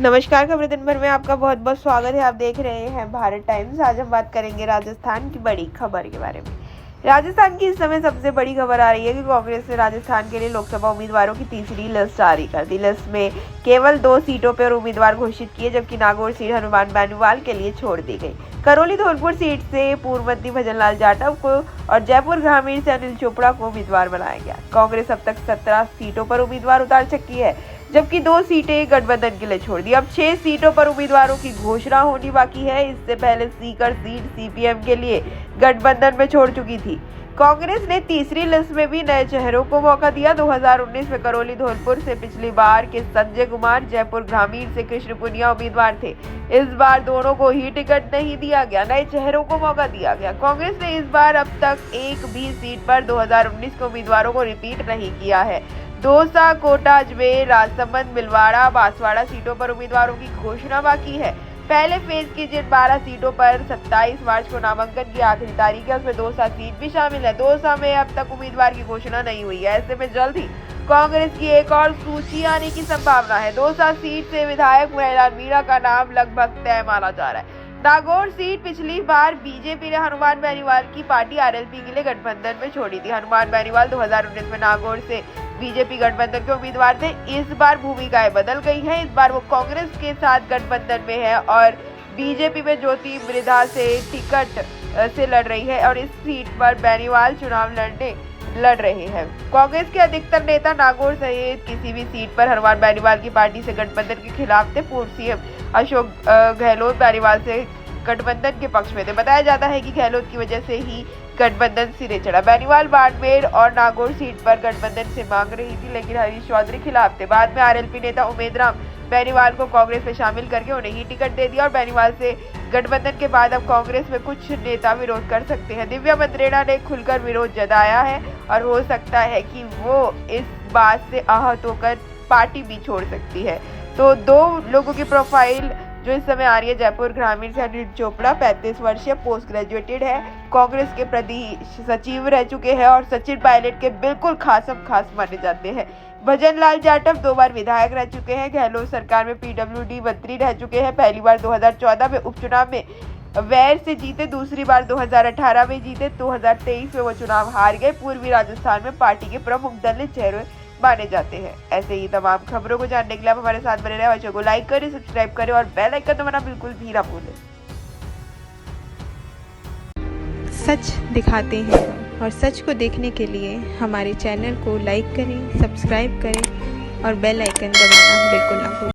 नमस्कार, खबरें दिन भर में आपका बहुत बहुत स्वागत है। आप देख रहे हैं भारत टाइम्स। आज हम बात करेंगे राजस्थान की बड़ी खबर के बारे में। राजस्थान की इस समय सबसे बड़ी खबर आ रही है कि कांग्रेस ने राजस्थान के लिए लोकसभा उम्मीदवारों की तीसरी लिस्ट जारी कर दी। लिस्ट में केवल 2 सीटों पर उम्मीदवार घोषित किए, जबकि नागौर सीट हनुमान बेनीवाल के लिए छोड़ दी गई। करौली धौलपुर सीट से पूर्व मंत्री भजनलाल जाटव को और जयपुर ग्रामीण से अनिल चोपड़ा को उम्मीदवार बनाया गया। कांग्रेस अब तक 17 सीटों पर उम्मीदवार उतार चुकी है, जबकि 2 सीटें गठबंधन के लिए छोड़ दी। अब 6 सीटों पर उम्मीदवारों की घोषणा होनी बाकी है। इससे पहले सीकर सीट सीपीएम के लिए गठबंधन में छोड़ चुकी थी। कांग्रेस ने तीसरी लिस्ट में भी नए चेहरों को मौका दिया। 2019 में करौली धौलपुर से पिछली बार के संजय कुमार, जयपुर ग्रामीण से कृष्ण पुनिया उम्मीदवार थे। इस बार दोनों को ही टिकट नहीं दिया गया, नए चेहरों को मौका दिया गया। कांग्रेस ने इस बार अब तक एक भी सीट पर 2019 के उम्मीदवारों को रिपीट नहीं किया है। दौसा, कोटा, अजमेर, राजसमंद, भीलवाड़ा, बांसवाड़ा सीटों पर उम्मीदवारों की घोषणा बाकी है। पहले फेज की जिन 12 सीटों पर 27 मार्च को नामांकन की आखिरी तारीख है, उसमें दौसा सीट भी शामिल है। दौसा में अब तक उम्मीदवार की घोषणा नहीं हुई है। ऐसे में जल्द ही कांग्रेस की एक और सूची आने की संभावना है। दौसा सीट से विधायक महिलान मीणा का नाम लगभग तय माना जा रहा है। नागौर सीट पिछली बार बीजेपी ने हनुमान बेनीवाल की पार्टी आरएलपी के लिए गठबंधन में छोड़ी थी। हनुमान बेनीवाल 2019 में नागौर से बीजेपी गठबंधन के उम्मीदवार थे। इस बार भूमिकाएं बदल गई हैं। इस बार वो कांग्रेस के साथ गठबंधन में है और बीजेपी में ज्योति मृधा से टिकट से लड़ रही है और इस सीट पर बेनीवाल चुनाव लड़ रहे हैं। कांग्रेस के अधिकतर नेता नागौर सहित किसी भी सीट पर हनुमान बेनीवाल की पार्टी से गठबंधन के खिलाफ थे। पूर्व सीएम अशोक गहलोत बेनीवाल से गठबंधन के पक्ष में थे। बताया जाता है कि गहलोत की वजह से ही गठबंधन सिरे चढ़ा। बेनीवाल बाड़मेर और नागौर सीट पर गठबंधन से मांग रही थी, लेकिन हरीश चौधरी खिलाफ थे। बाद में आरएलपी नेता उमेद राम बेनीवाल को कांग्रेस में शामिल करके उन्हें ही टिकट दे दिया और बेनीवाल से गठबंधन के बाद अब कांग्रेस में कुछ नेता विरोध कर सकते हैं। दिव्या मंत्रेणा ने खुलकर विरोध जताया है और हो सकता है कि वो इस बात से आहत होकर पार्टी भी छोड़ सकती है। तो 2 लोगों की प्रोफाइल जो इस समय आ रही है। जयपुर ग्रामीण से अनिल चोपड़ा 35 वर्षीय, पोस्ट ग्रेजुएटेड है, कांग्रेस के प्रदेश सचिव रह चुके हैं और सचिन पायलट के बिल्कुल खास माने जाते हैं। भजनलाल जाटव 2 बार विधायक रह चुके हैं। गहलोत सरकार में पीडब्ल्यूडी मंत्री रह चुके हैं। पहली बार 2014 में उपचुनाव में वैर से जीते, दूसरी बार 2018 में जीते, 2023 में वो चुनाव हार गए। पूर्वी राजस्थान में पार्टी के प्रमुख दलित चेहरे माने जाते हैं। ऐसे ही तमाम खबरों को जानने के लिए आप हमारे साथ बने रहें। वीडियो को लाइक करें, सब्सक्राइब करें और बेल आइकन दबाना बिल्कुल भी ना भूलें। सच दिखाते हैं और सच को देखने के लिए हमारे चैनल को लाइक करें, सब्सक्राइब करें और बेल आइकन दबाना बिल्कुल ना भूलें।